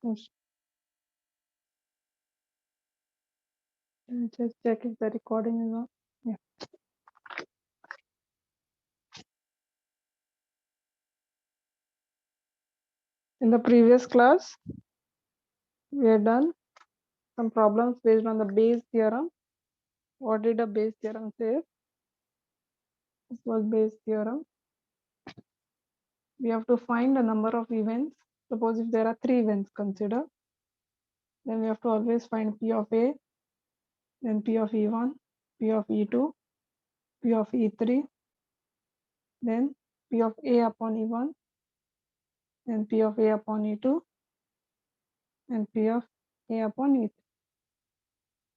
Oops. Just check if the recording is on. Yeah. In the previous class, we had done some problems based on the Bayes theorem. What did the Bayes theorem say? This was Bayes theorem. We have to find the number of events. Suppose if there are 3 events consider, then we have to always find P of A, then P of E1, P of E2, P of E3, then P of A upon E1, then P of A upon E2, and P of A upon E3.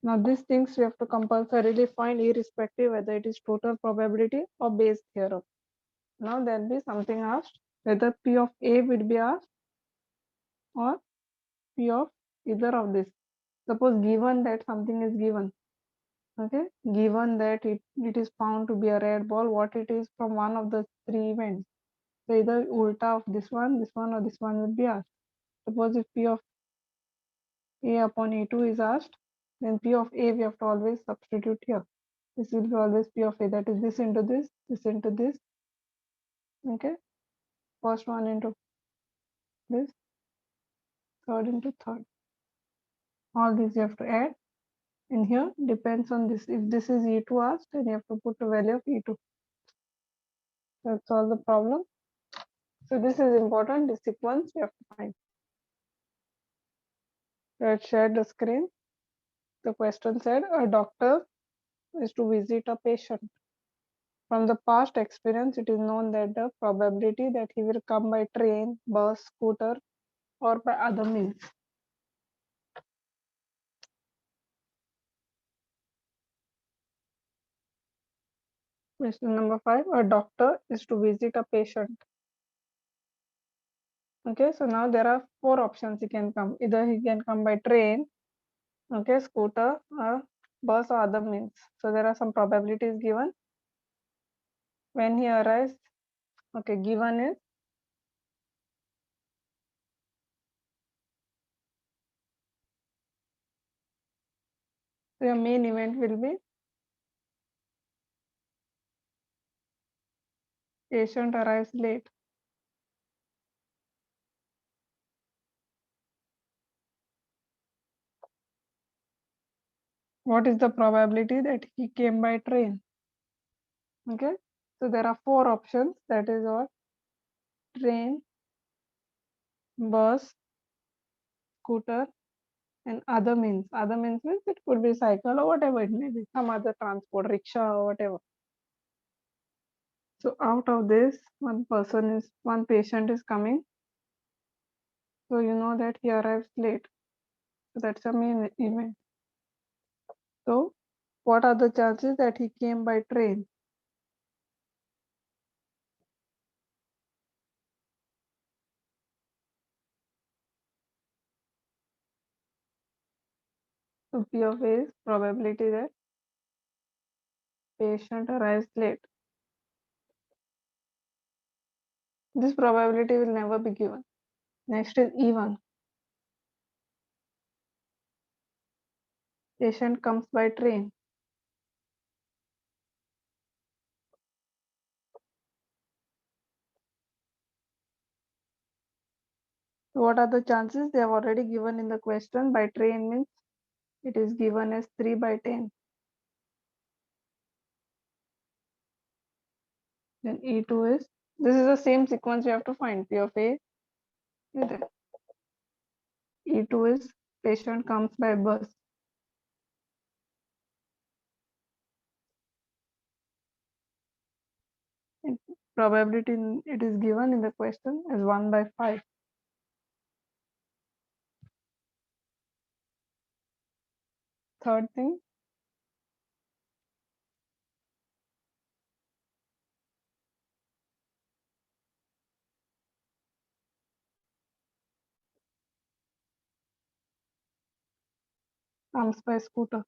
Now these things we have to compulsorily find irrespective whether it is total probability or Bayes theorem. Now there will be something asked whether P of A would be asked or P of either of this. Suppose given that something is given, okay, given that it is found to be a red ball, what it is from one of the 3 events. So either ulta of this one or this one will be asked. Suppose if P of A upon E2 is asked, then P of A we have to always substitute here. This will be always P of A, that is this into this into this, okay, first one into this, third into third. All these you have to add in here, depends on this. If this is E2 asked, then you have to put the value of E2. That's all the problem. So this is important, the sequence we have to find. Let's share the screen. The question said a doctor is to visit a patient. From the past experience, it is known that the probability that he will come by train, bus, scooter, or by other means. Question number 5, a doctor is to visit a patient. Okay, so now there are 4 options he can come. Either he can come by train, okay, scooter, or bus or other means. So there are some probabilities given. When he arrives, okay, given is so your main event will be patient arrives late. What is the probability that he came by train? Okay, so there are 4 options, that is what: train, bus, scooter, and other means. Other means it could be cycle or whatever it may be, some other transport, rickshaw or whatever. So out of this, one patient is coming. So you know that he arrives late. So that's a main event. So what are the chances that he came by train? So P of A is probability that patient arrives late. This probability will never be given. Next is E1. Patient comes by train. So what are the chances? They have already given in the question. By train means it is given as 3 by 10. Then E2 is, this is the same sequence you have to find. P of A, E2 is patient comes by bus. Probability it is given in the question as 1 by 5. Third thing, comes by scooter.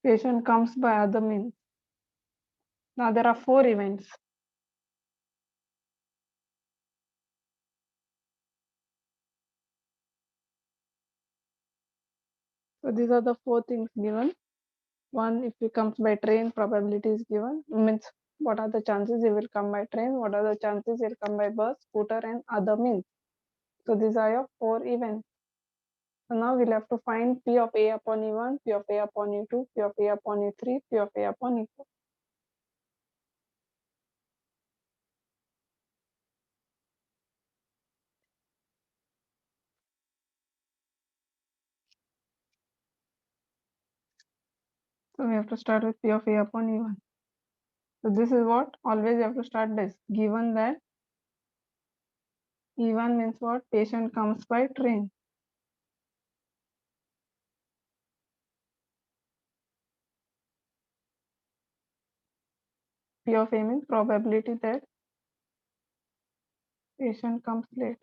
Patient comes by other means. Now there are 4 events. So these are the 4 things given. One, if he comes by train, probability is given. Means what are the chances he will come by train? What are the chances he'll come by bus, scooter, and other means? So these are your 4 events. So now we'll have to find P of A upon E1, P of A upon E2, P of A upon E3, P of A upon E4. So we have to start with P of A upon E1. So this is what always you have to start this. Given that E1 means what? Patient comes by train. P of A means probability that patient comes late.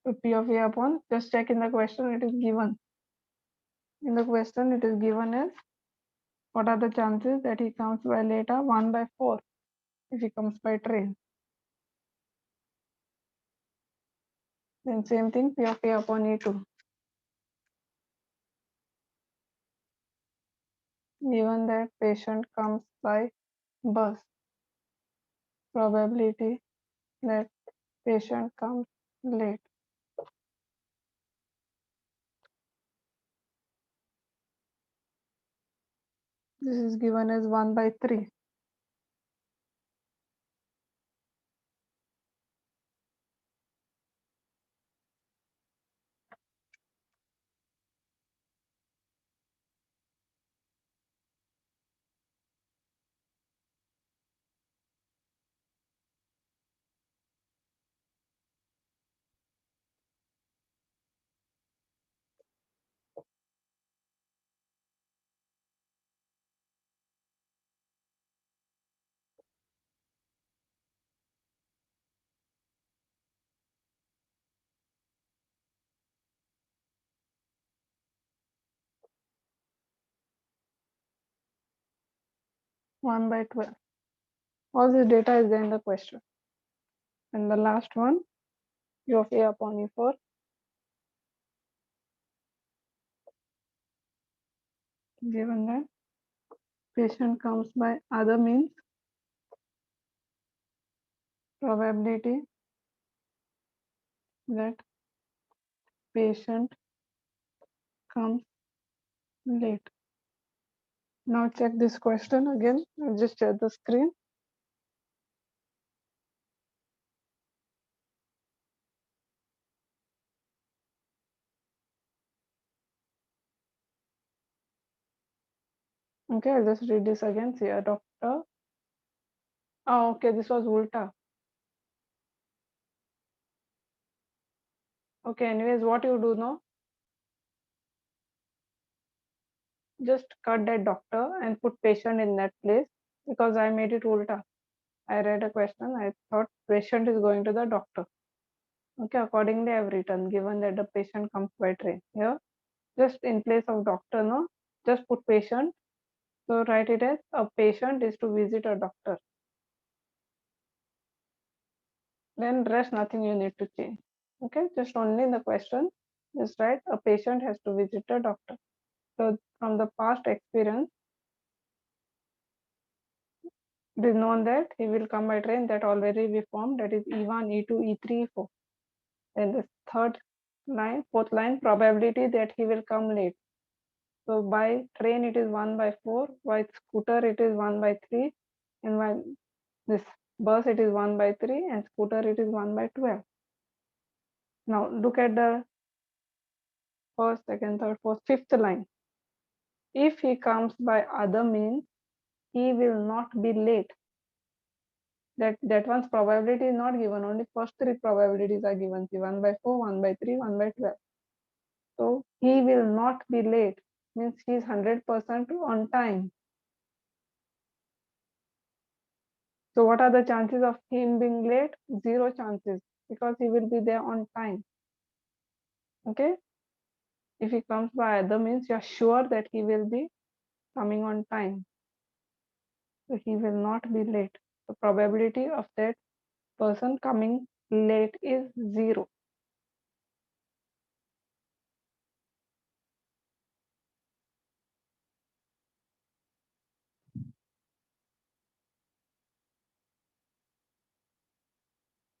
So P of A upon, just check in the question, it is given. In the question, it is given as what are the chances that he comes by later? 1 by 4 if he comes by train. Then same thing, P of A upon E2. Given that patient comes by bus, probability that patient comes late. This is given as 1 by 3. One by 12. All this data is there in the question. And the last one, P of A upon E4. Given that patient comes by other means, probability that patient comes late. Now check this question again. I'll just share the screen. Okay, I'll just read this again. See, a doctor. Oh, okay, this was ulta. Okay, anyways, what you do now? Just cut that doctor and put patient in that place because I made it ulta. I read a question. I thought patient is going to the doctor. Okay, accordingly, I've written given that the patient comes by train. Here, just in place of doctor, no, just put patient. So write it as a patient is to visit a doctor. Then rest nothing you need to change. Okay, just only in the question, just write a patient has to visit a doctor. So from the past experience, it is known that he will come by train, that already we formed, that is E1, E2, E3, E4. Then the fourth line, probability that he will come late. So by train it is 1 by 4, by scooter it is 1 by 3, and by this bus it is 1 by 3, and scooter it is 1 by 12. Now look at the first, second, third, fourth, fifth line. If he comes by other means, he will not be late. That one's probability is not given, only first 3 probabilities are given. See, 1 by 4, 1 by 3, 1 by 12. So he will not be late, means he is 100% on time. So what are the chances of him being late? 0 chances, because he will be there on time. Okay. If he comes by other means, you are sure that he will be coming on time. So he will not be late. The probability of that person coming late is 0.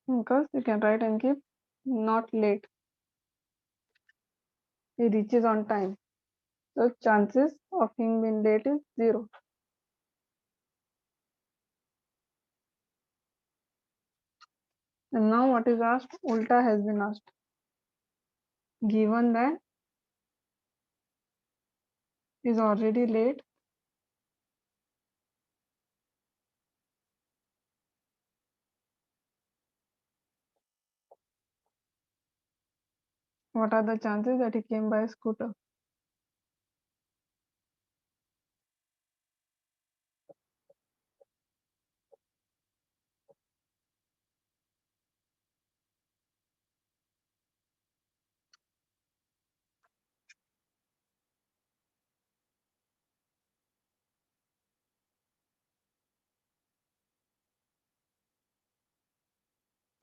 Because you can write and keep not late. He reaches on time. So chances of him being late is 0. And now what is asked? Ulta has been asked. Given that is already late, what are the chances that he came by scooter?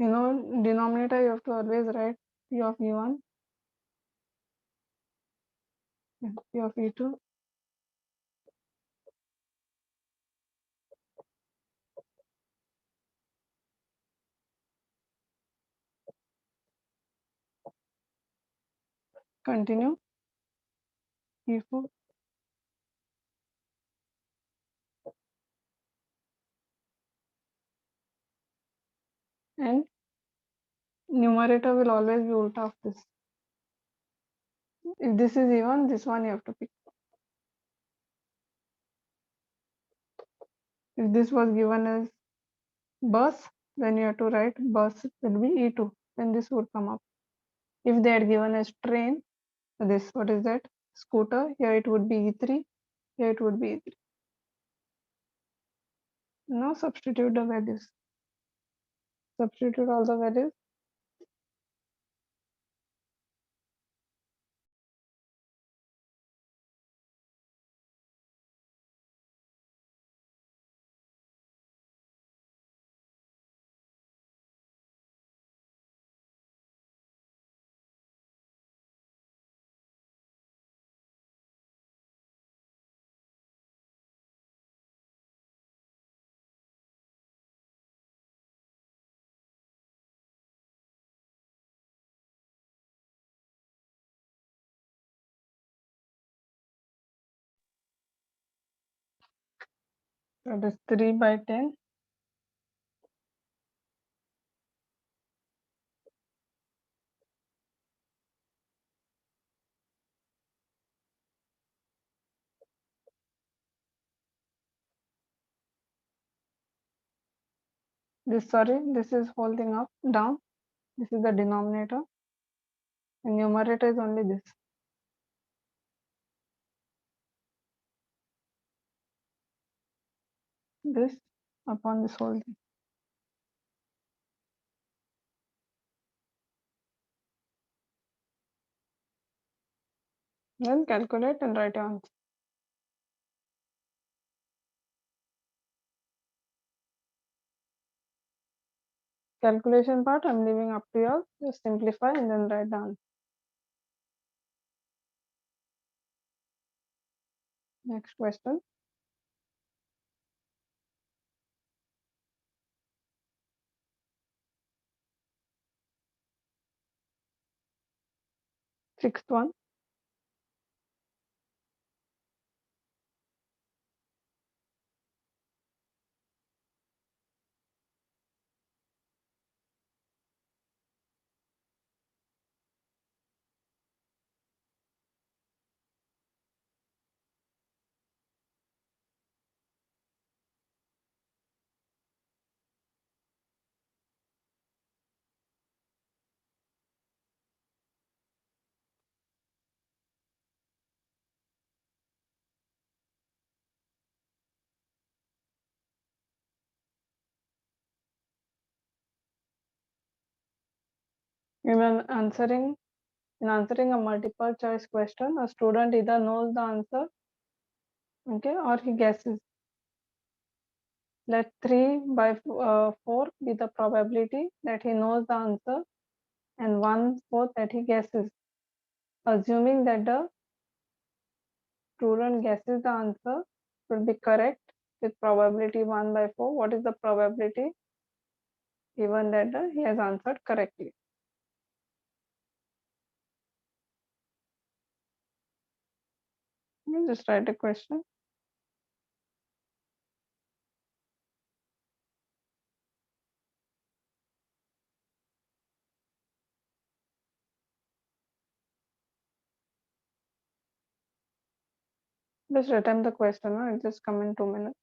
Denominator you have to always write P of E1, P of E2, continue, E4, and numerator will always be ulta of this. If this is E1, this one you have to pick. If this was given as bus, then you have to write bus will be E2, then this would come up. If they had given as train, this, what is that? Scooter, here it would be E3, here it would be E3. Now substitute the values. Substitute all the values. That is 3 by 10. This is whole thing up, down. This is the denominator. And numerator is only this. This upon this whole thing. Then calculate and write your answer. Calculation part I'm leaving up to you. Just simplify and then write down. Next question. Sixth one. Even answering In answering a multiple choice question, a student either knows the answer, okay, or he guesses. Let 3 by 4 be the probability that he knows the answer and 1/4 that he guesses. Assuming that the student guesses the answer will be correct with probability 1 by 4, what is the probability given that he has answered correctly? Just write a question. Just attempt the question. It just come in 2 minutes.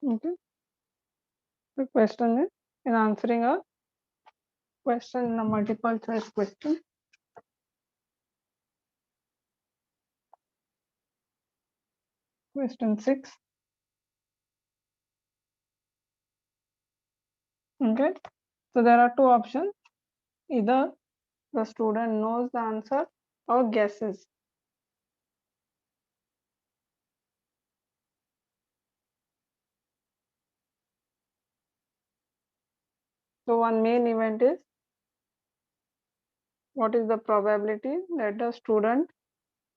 Okay. The question is, in answering a question in a multiple choice question, question 6. Okay. So there are two options. Either the student knows the answer or guesses. So one main event is, what is the probability that the student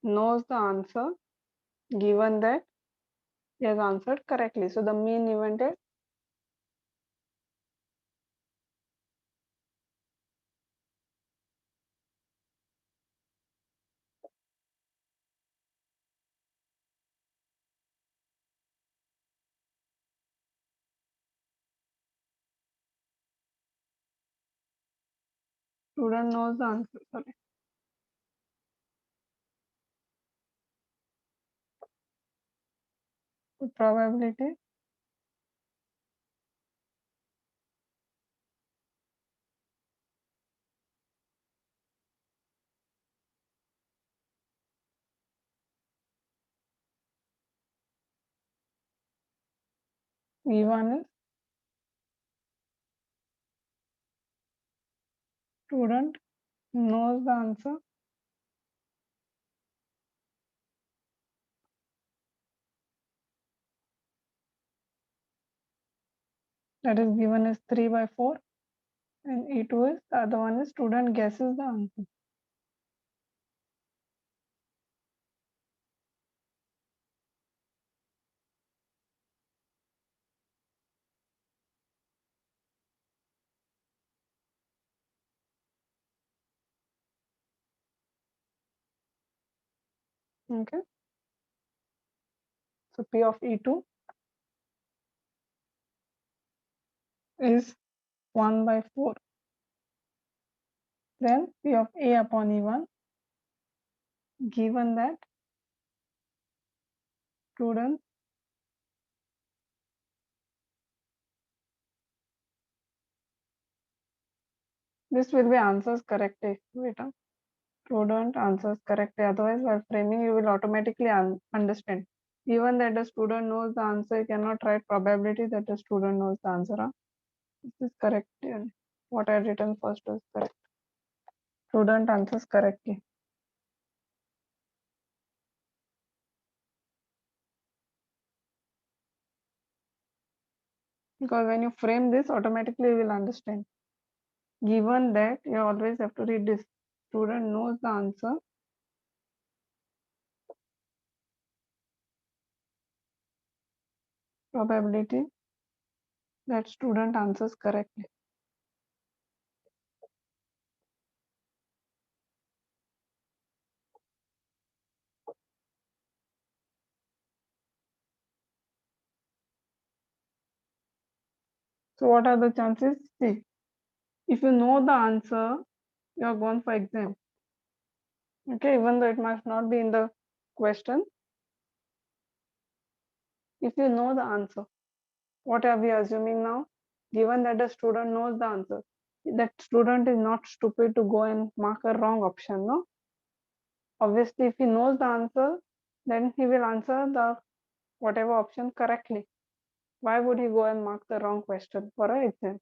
knows the answer given that he has answered correctly? So the main event is student knows the answer. Sorry. The probability given is student knows the answer that is given is 3 by 4, and E2 is, the other one is student guesses the answer. Okay. So P of E2 is 1 by 4. Then P of A upon E1, given that student this will be answers correctly. Beta. Student answers correctly. Otherwise, while framing, you will automatically understand. Given that the student knows the answer, you cannot write probability that the student knows the answer. Huh? This is correct. What I written first was correct. Student answers correctly. Because when you frame this, automatically you will understand. Given that, you always have to read this. Student knows the answer. Probability that student answers correctly. So what are the chances? See, if you know the answer, you are gone for exam. Okay, even though it must not be in the question. If you know the answer, what are we assuming now? Given that the student knows the answer, that student is not stupid to go and mark a wrong option, no? Obviously, if he knows the answer, then he will answer the whatever option correctly. Why would he go and mark the wrong question for an exam?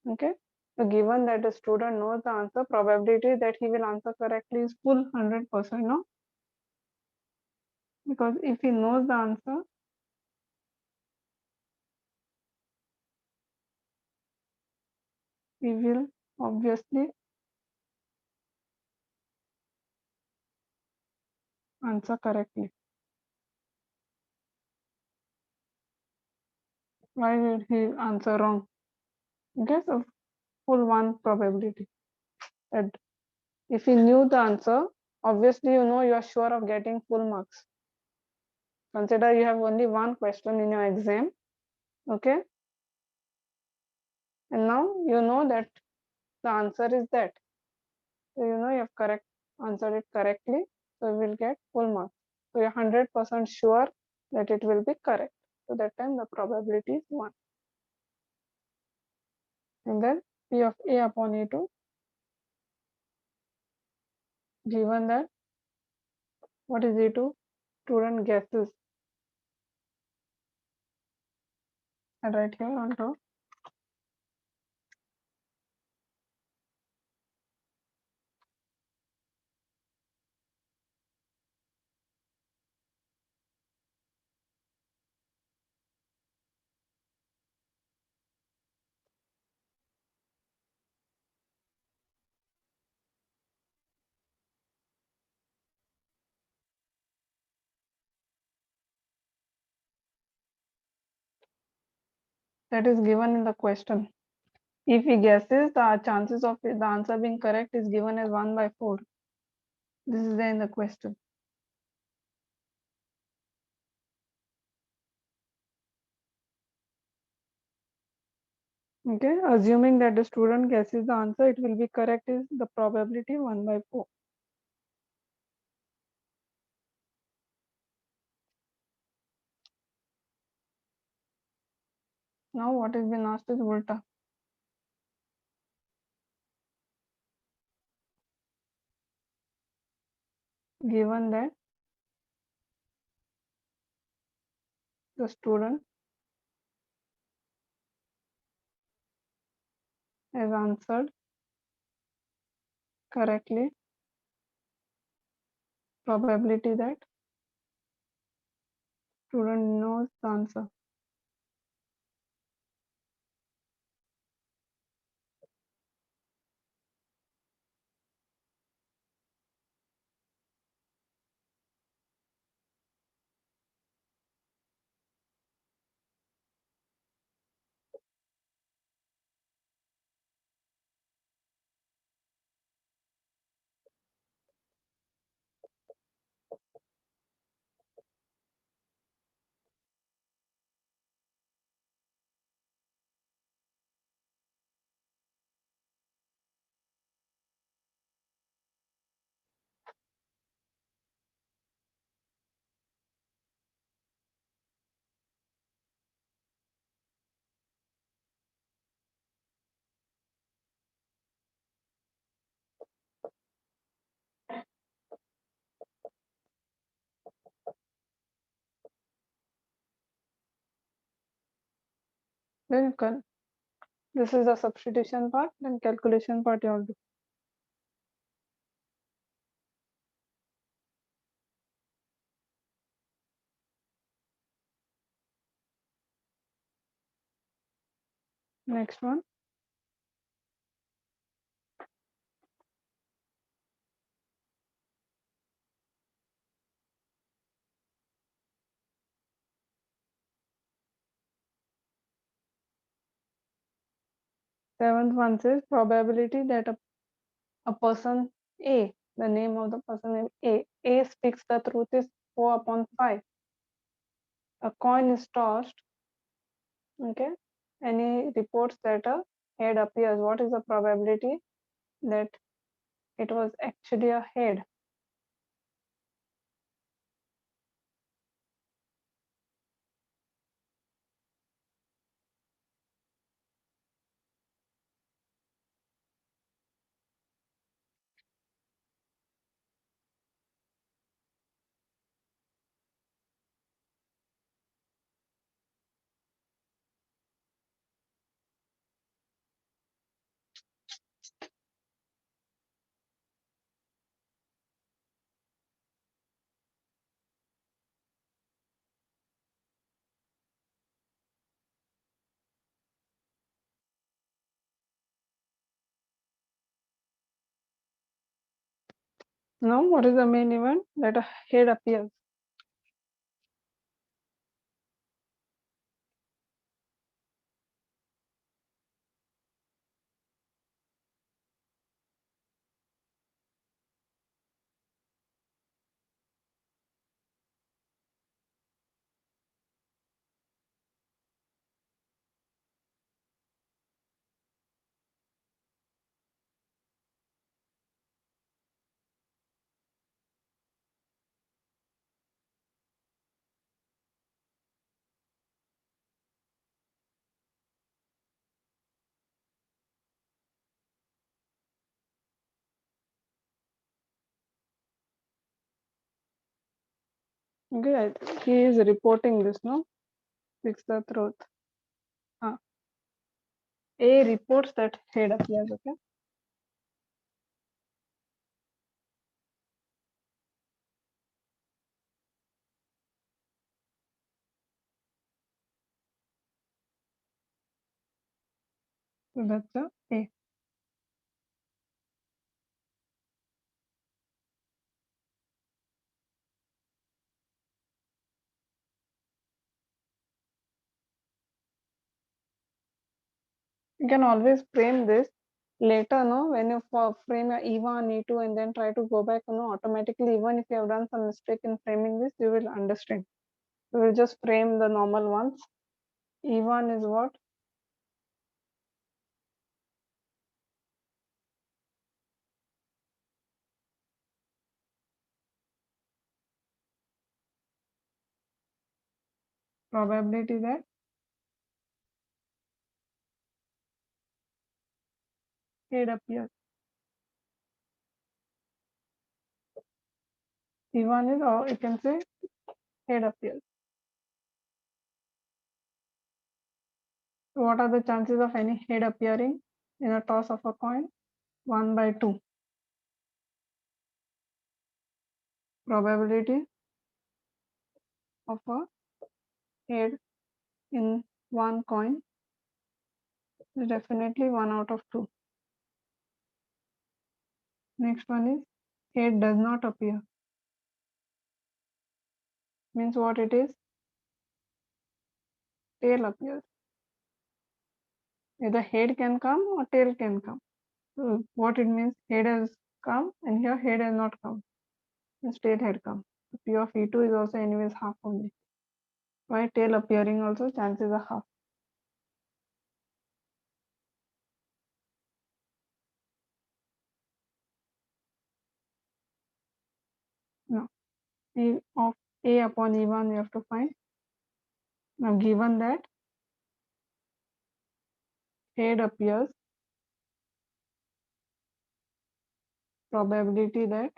Okay. So given that the student knows the answer, probability that he will answer correctly is full 100%, no? Because if he knows the answer, he will obviously answer correctly. Why did he answer wrong? Okay, so full one probability. That if he knew the answer, obviously you know you are sure of getting full marks. Consider you have only one question in your exam, okay? And now you know that the answer is that. So you know you have answered it correctly, so you will get full marks. So you're 100% sure that it will be correct. So that time the probability is 1. And then P of A upon A2, given that what is A2? Student guesses. And right here on top. That is given in the question. If he guesses, the chances of the answer being correct is given as 1 by 4. This is there in the question. Okay, assuming that the student guesses the answer, it will be correct is the probability 1 by 4. Now what has been asked is ulta. Given that the student has answered correctly, probability that student knows the answer. Then you can, this is the substitution part, then calculation part you have to do. Next one. Seventh one says probability that a person A, the name of the person name A speaks the truth is 4 upon 5. A coin is tossed, okay, and he reports that a head appears. What is the probability that it was actually a head? Now, what is the main event? That a head appears. Okay, he is reporting this, no? Fix the truth. A reports that head appears, okay? So that's the A. You can always frame this later, no? When you frame your E1, E2 and then try to go back, automatically, even if you have done some mistake in framing this, you will understand. You will just frame the normal ones. E1 is what? Probability that head appears. E1 is, or you can say head appears. So what are the chances of any head appearing in a toss of a coin? 1 by 2. Probability of a head in one coin is definitely 1 out of 2. Next one is head does not appear. Means what it is? Tail appears. Either head can come or tail can come. So what it means? Head has come and here head has not come. Means tail had come. So P of E2 is also anyways half only. Why tail appearing also chances are half. Now P of A upon E1 we have to find. Now given that head appears, probability that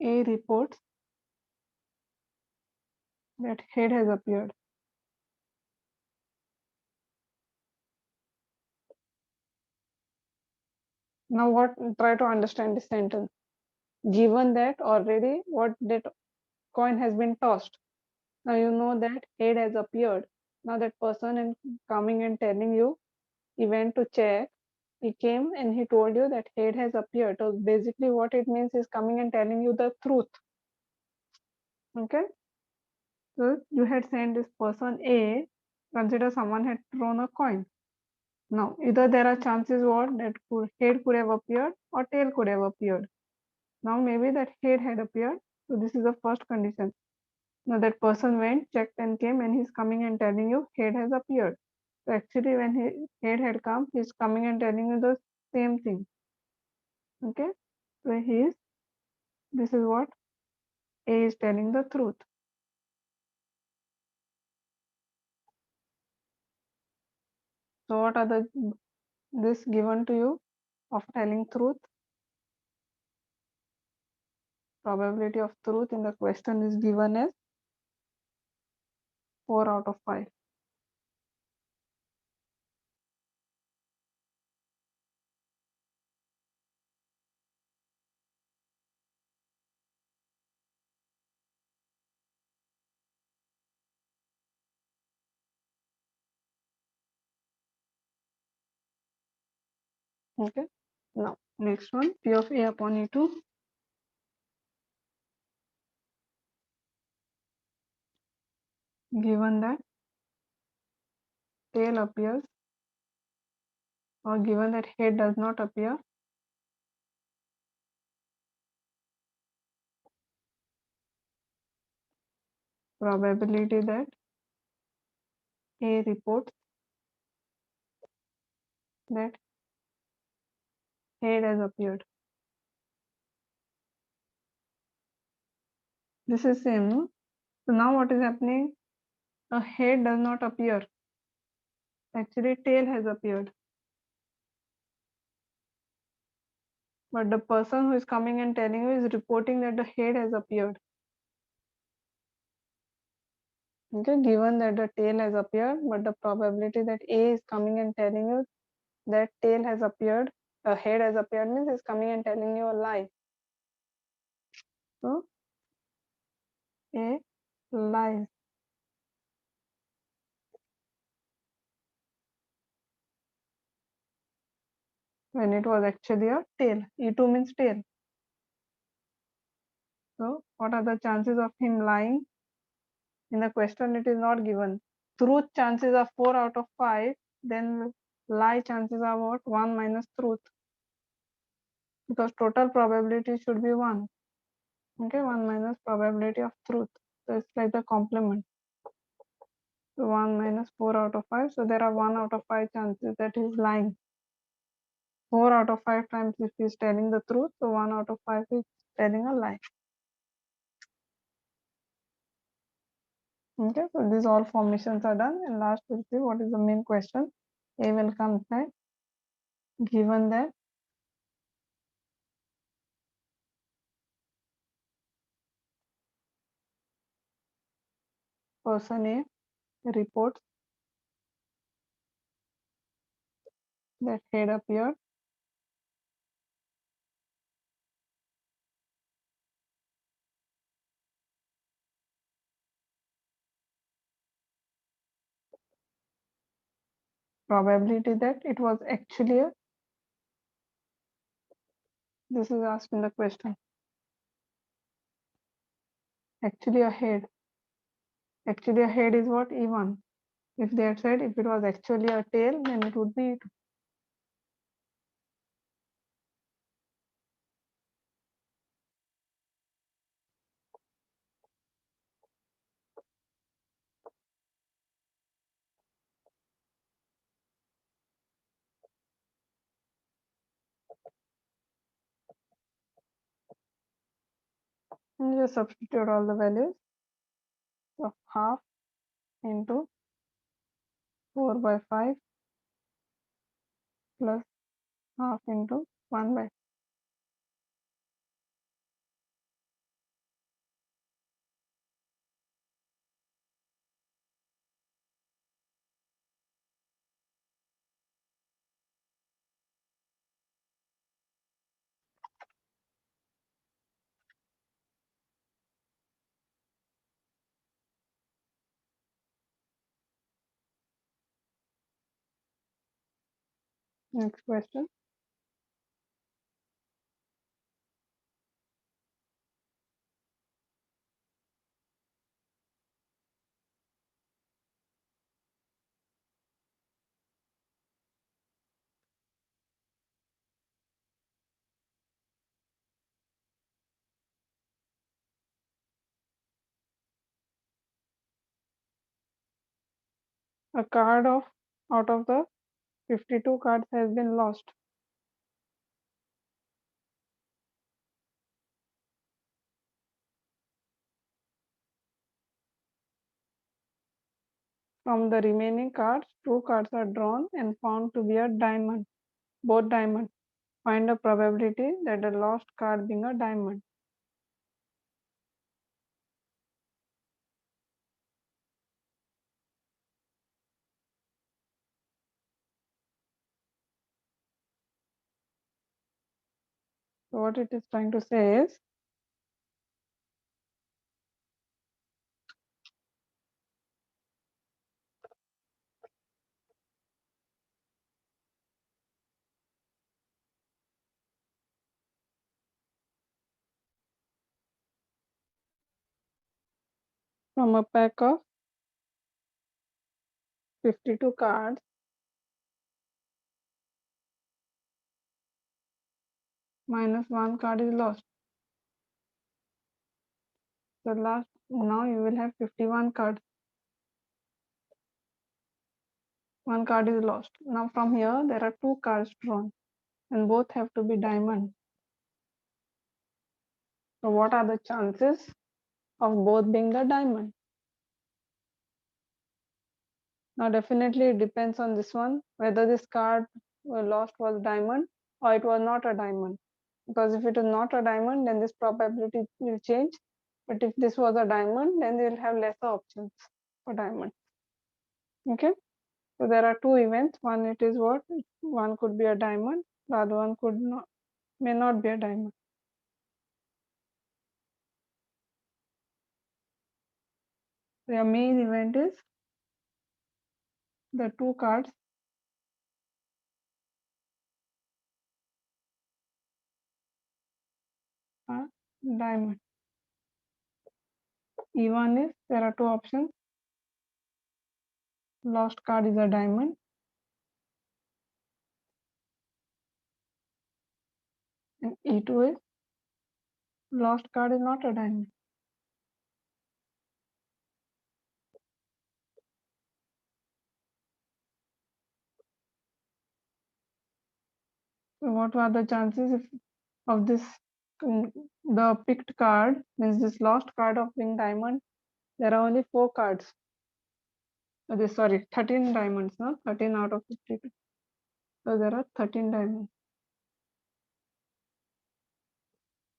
A reports that head has appeared. Now what? Try to understand this sentence. Given that already what that coin has been tossed. Now you know that head has appeared. Now that person and coming and telling you, he went to check. He came and he told you that head has appeared. So basically, what it means is coming and telling you the truth. Okay. So you had sent this person A. Consider someone had thrown a coin. Now either there are chances what that head could have appeared or tail could have appeared. Now maybe that head had appeared. So this is the first condition. Now that person went, checked and came and he's coming and telling you head has appeared. So actually when head had come, he's coming and telling you the same thing. Okay. So this is what A is telling the truth. So what are this given to you of telling truth? Probability of truth in the question is given as 4 out of 5. Okay. Now next one, P of A upon E2. Given that tail appears or given that head does not appear, probability that A reports that head has appeared. This is same, no? So now what is happening? A head does not appear. Actually, tail has appeared. But the person who is coming and telling you is reporting that the head has appeared. Okay, given that the tail has appeared, but the probability that A is coming and telling you that tail has appeared, a head has appeared means is coming and telling you a lie. So A lies. When it was actually a tail. E2 means tail. So what are the chances of him lying? In the question it is not given. Truth chances are 4 out of 5. Then lie chances are what? 1 minus truth. Because total probability should be 1. Okay, 1 minus probability of truth. So it's like the complement. So 1 minus 4 out of 5. So there are 1 out of 5 chances that he's lying. 4 out of 5 times if he's telling the truth. So 1 out of 5 is telling a lie. Okay, so these all formations are done. And last we'll see what is the main question. A will come that given that person A reports that head appeared, probability that it was actually a, this is asked in the question, actually a head. Actually a head is what? E1. If they had said if it was actually a tail, then it would be E2. And just substitute all the values of half into 4 by 5 plus half into 1 by Next question. A card of out of the 52 cards has been lost. From the remaining cards, 2 cards are drawn and found to be a diamond, both diamond. Find the probability that the lost card being a diamond. So what it is trying to say is, from a pack of 52 cards, minus 1 card is lost. So now you will have 51 cards. 1 card is lost. Now from here there are 2 cards drawn and both have to be diamond. So what are the chances of both being the diamond? Now definitely it depends on this one, whether this card lost was diamond or it was not a diamond. Because if it is not a diamond, then this probability will change. But if this was a diamond, then they will have lesser options for diamond. Okay. So there are 2 events. One, it is what? One could be a diamond. The other one may not be a diamond. The main event is the 2 cards are diamond. E1 is there are 2 options. Lost card is a diamond. And E2 is lost card is not a diamond. So what are the chances of this? The picked card means this lost card of being diamond. There are only 4 cards. Sorry, 13 diamonds, no? 13 out of 52. So there are 13 diamonds.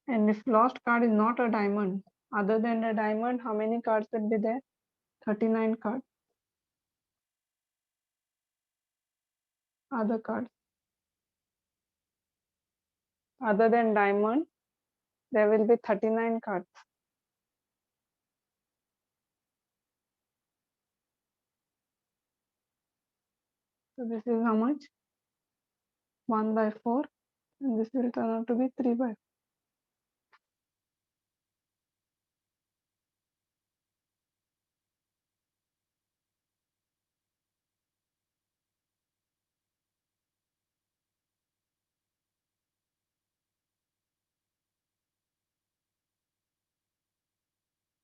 And if lost card is not a diamond, other than a diamond, how many cards will be there? 39 cards. Other cards. Other than diamond, there will be 39 cards. So this is how much? 1 by 4. And this will turn out to be 3 by 4.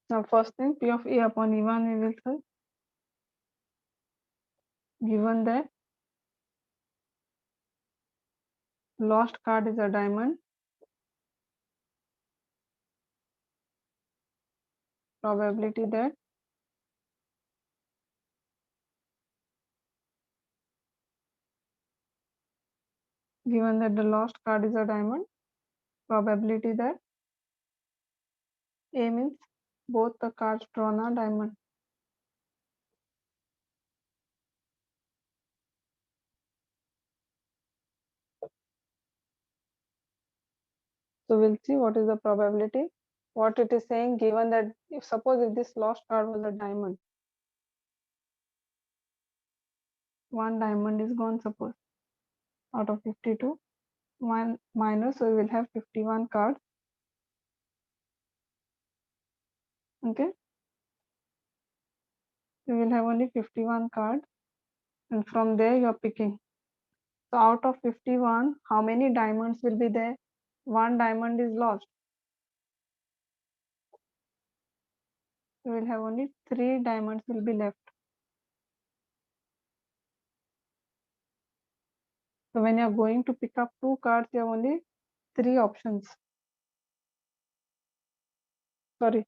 Now first thing, P of A upon E1 we will say, given that lost card is a diamond, probability that given that the lost card is a diamond, probability that A means both the cards drawn are diamond. So we'll see what is the probability. What it is saying, given that if this lost card was a diamond, 1 diamond is gone, suppose. out of 52. One minus, so we will have 51 cards. Okay, we will have only 51 cards, and from there you are picking. So out of 51, how many diamonds will be there? One diamond is lost. We will have only 3 diamonds will be left. So when you are going to pick up 2 cards, you have only 3 options. Sorry,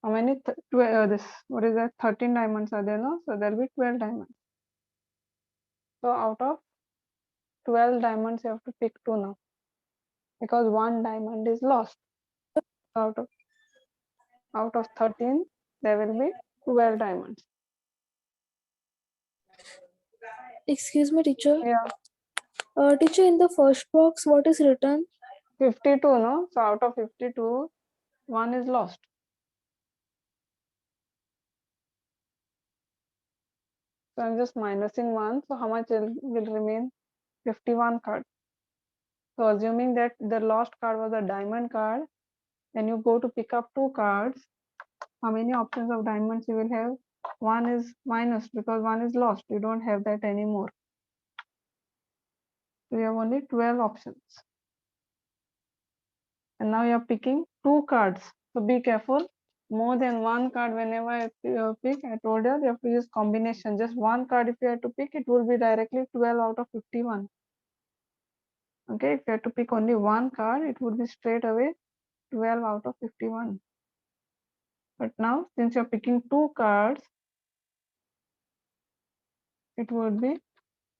how many? What is that? 13 diamonds are there, no? So there will be 12 diamonds. So out of 12 diamonds, you have to pick 2 now, because 1 diamond is lost. Out of 13, there will be 12 diamonds. Excuse me, teacher. Yeah, Teacher, in the first box, what is written? 52, no? So out of 52, 1 is lost. So I'm just minusing 1. So how much will remain? 51 cards. So assuming that the lost card was a diamond card, when you go to pick up 2 cards, how many options of diamonds you will have? 1 is minus because 1 is lost. You don't have that anymore. So you have only 12 options. And now you are picking 2 cards. So be careful. More than 1 card whenever you pick. I told you have to use combination. Just 1 card if you have to pick, it will be directly 12 out of 51. Okay, if you have to pick only 1 card, it would be straight away 12 out of 51. But now, since you're picking 2 cards, it would be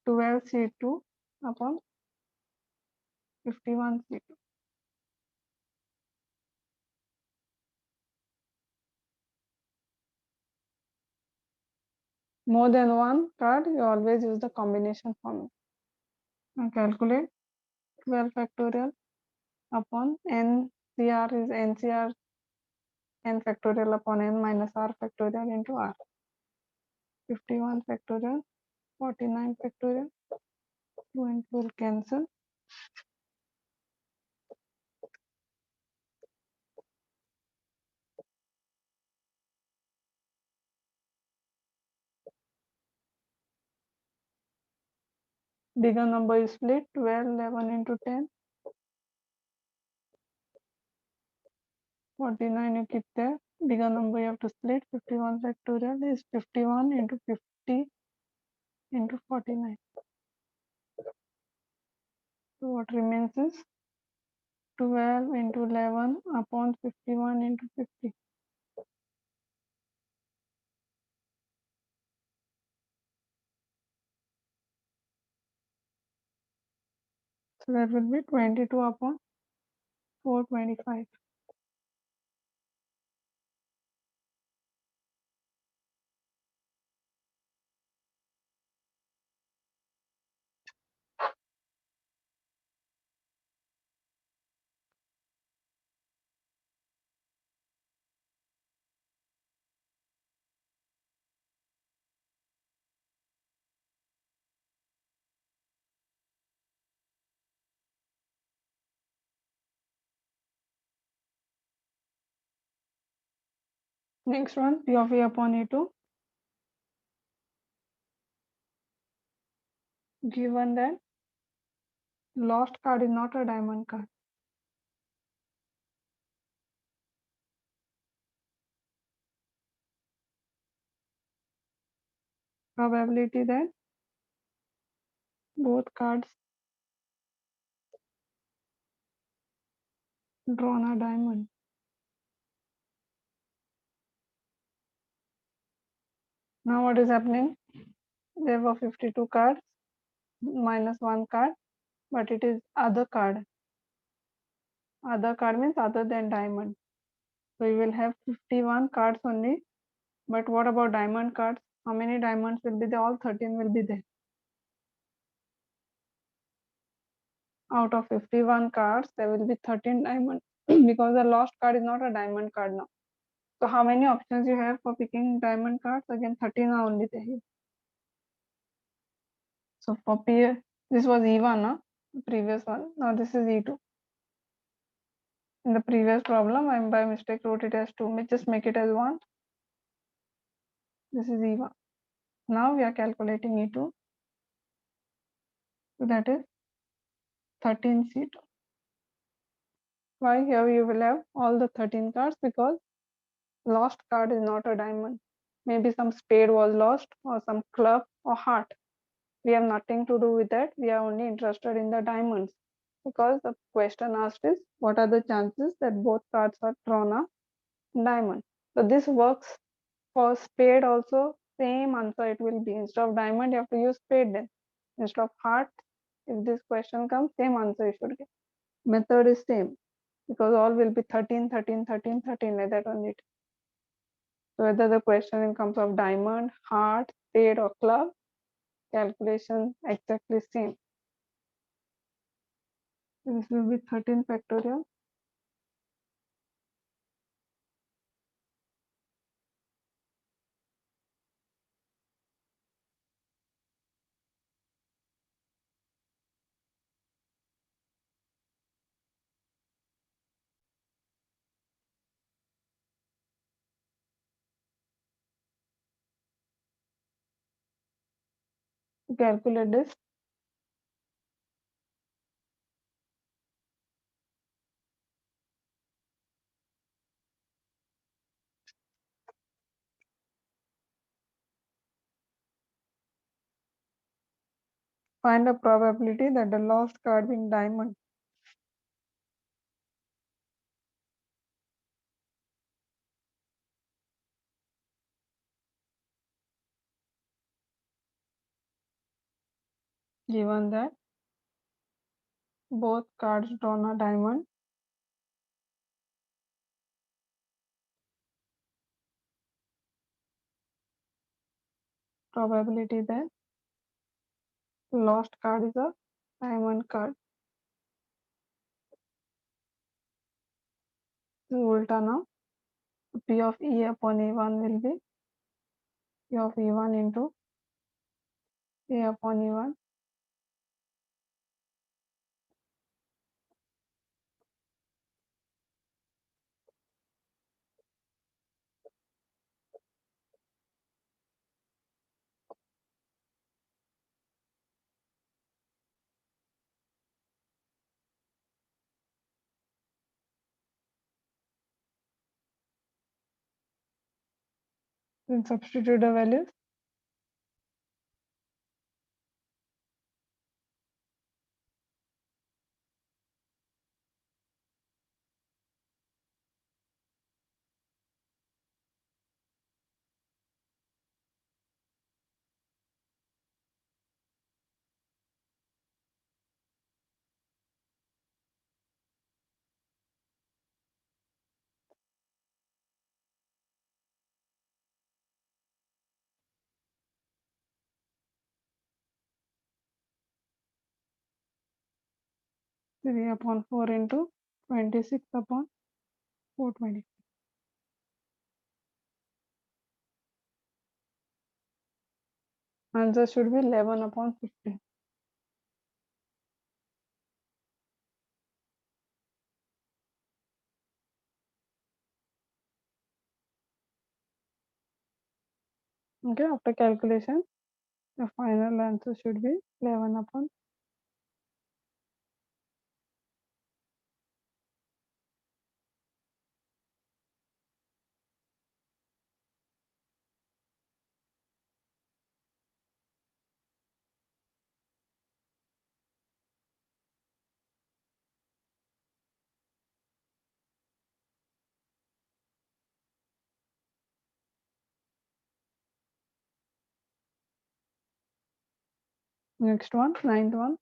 12 C2 upon 51 C2. More than 1 card, you always use the combination formula. Now calculate 12 factorial upon NCR is NCR n factorial upon n minus r factorial into r. 51 factorial, 49 factorial, 2 and 2 will cancel. Bigger number is split, 12, 11 into 10. 49 you keep there. Bigger number you have to split. 51 factorial is 51 into 50 into 49. So what remains is 12 into 11 upon 51 into 50. So that will be 22 upon 425. Next one, P of A upon A2. Given that lost card is not a diamond card. Probability that both cards drawn a diamond. Now what is happening? There were 52 cards minus 1 card, but it is other card. Other card means other than diamond. So you will have 51 cards only. But what about diamond cards? How many diamonds will be there? All 13 will be there. Out of 51 cards, there will be 13 diamonds because the lost card is not a diamond card now. So how many options you have for picking diamond cards? Again, 13 are only there. So for P, this was E1, previous one. Now this is E2. In the previous problem, I by mistake wrote it as 2. Just make it as 1. This is E1. Now we are calculating E2. So that is 13C2. Why? Here you will have all the 13 cards because lost card is not a diamond. Maybe some spade was lost or some club or heart. We have nothing to do with that. We are only interested in the diamonds because the question asked is what are the chances that both cards are drawn a diamond. So this works for spade also. Same answer it will be. Instead of diamond you have to use spade then. Instead of heart, if this question comes, same answer you should get. Method is same because all will be 13, 13, 13, 13 like that only. So whether the question comes of diamond, heart, spade or club, calculation exactly same. This will be 13 factorial. To calculate this, find a probability that the lost card being diamond. Given that both cards drawn a diamond, probability that lost card is a diamond card. So ulta now, P of E upon E1 will be P of E1 into A upon E1. Then substitute the values. Three upon 4 into 26 upon 420. Answer should be 11 upon 15. Okay, after calculation, the final answer should be 11 upon. Next one, ninth one.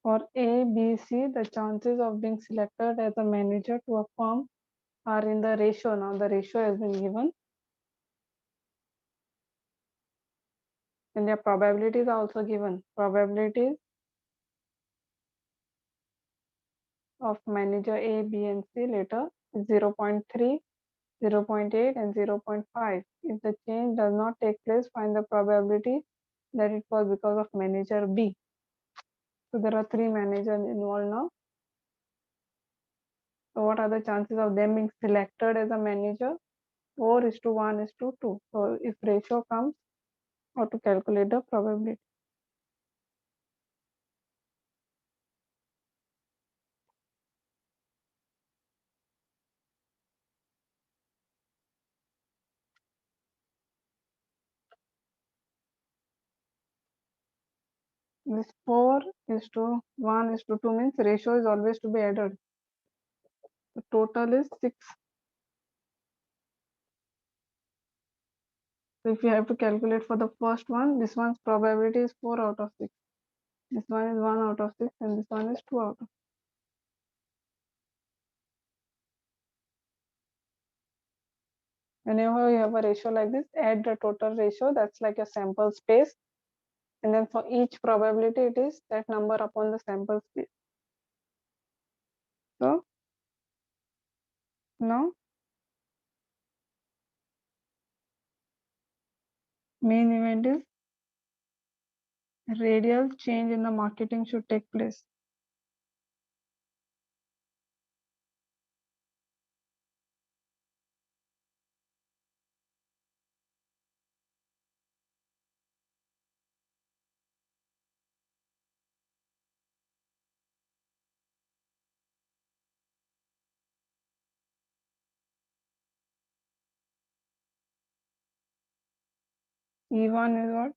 For A, B, C, the chances of being selected as a manager to a firm are in the ratio. Now the ratio has been given. And their probabilities are also given. Probabilities of manager A, B, and C later is 0.3, 0.8, and 0.5. If the change does not take place, find the probability that it was because of manager B. So there are 3 managers involved now. So what are the chances of them being selected as a manager? 4:1:2. So if ratio comes, how to calculate the probability? This 4:1:2 means ratio is always to be added. The total is 6. So if you have to calculate for the first one, this one's probability is 4 out of 6. This one is 1 out of 6 and this one is 2 out of 6. Whenever you have a ratio like this, add the total ratio, that's like a sample space. And then for each probability, it is that number upon the sample space. So now main event is radial change in the marketing should take place. E1 is what?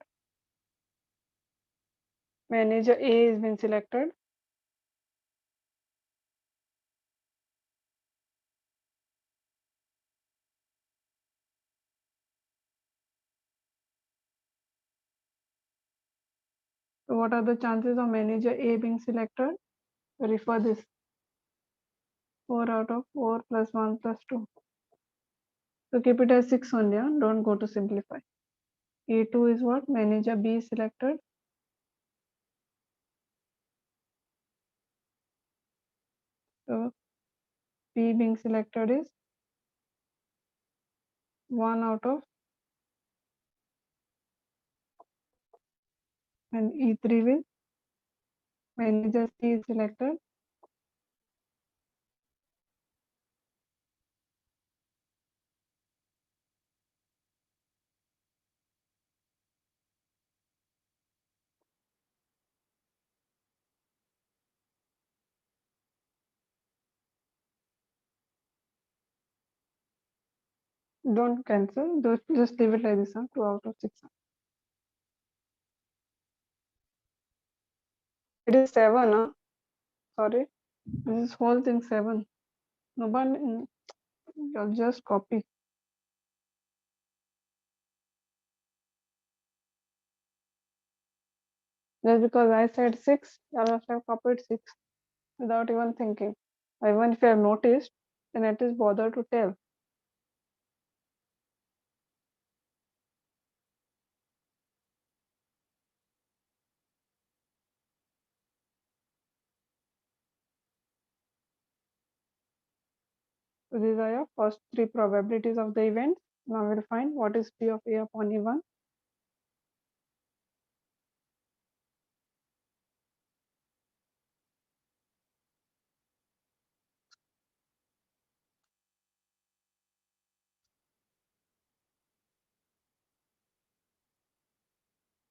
Manager A has been selected. So what are the chances of manager A being selected? Refer this. 4 out of 4 plus 1 plus 2. So keep it as 6 only, don't go to simplify. A2 is what? Manager B is selected. So B being selected is 1 out of, and E3 will manager C is selected. Don't cancel, just leave it like this, 2 out of 6. It is 7, sorry. This is whole thing 7. No, but you'll just copy. Just because I said 6, you must have copied 6 without even thinking. Even if you have noticed, then it is bother to tell. So these are your first 3 probabilities of the event. Now we'll find what is P of A upon E1.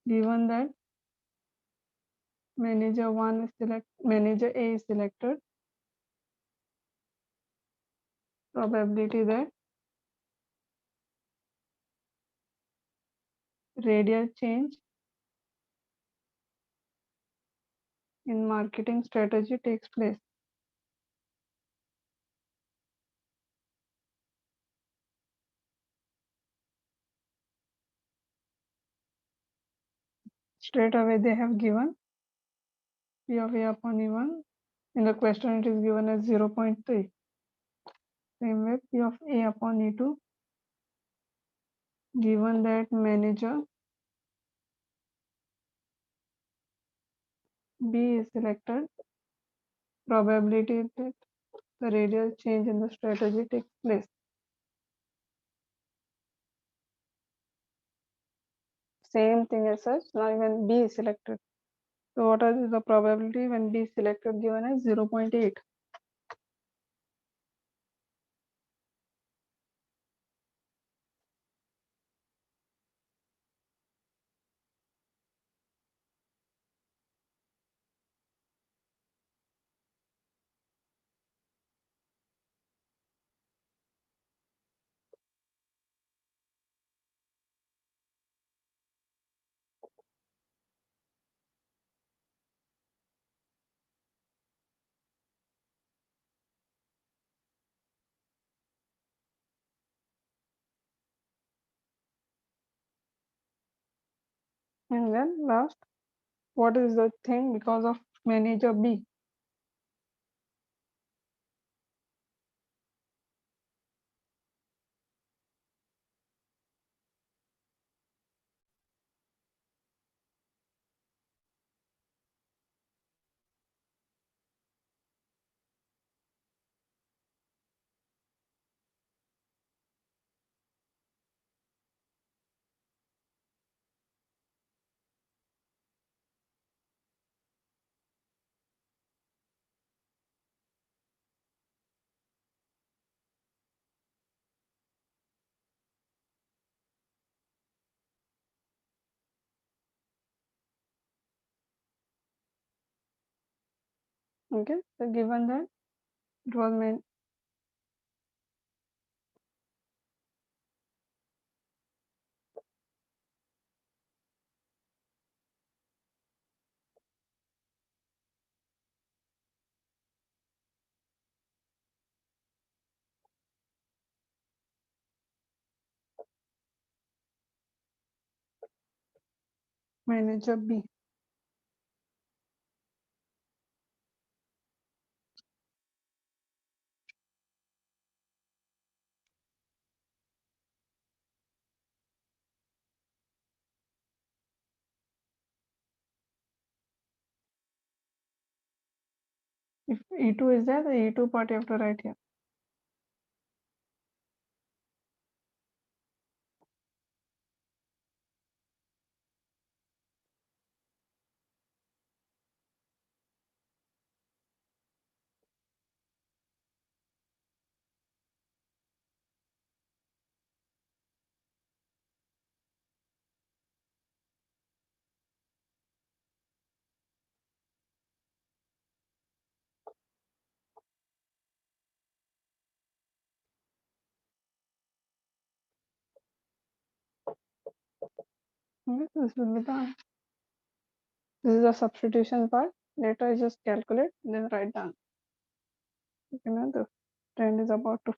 Given that manager A is selected, probability that radial change in marketing strategy takes place. Straight away they have given P of A upon E1. In the question, it is given as 0.3. Same way, P of A upon E2. Given that manager B is selected, probability that the radial change in the strategy takes place. Same thing as such. Now when B is selected. So what is the probability when B is selected given as 0.8? And then last, what is the thing because of manager B? Okay, so given that it was manager B. If E2 is there, the E2 part you have to write here. Okay, this will be done. This is the substitution part. Later I just calculate, then write down. Okay, now the trend is about to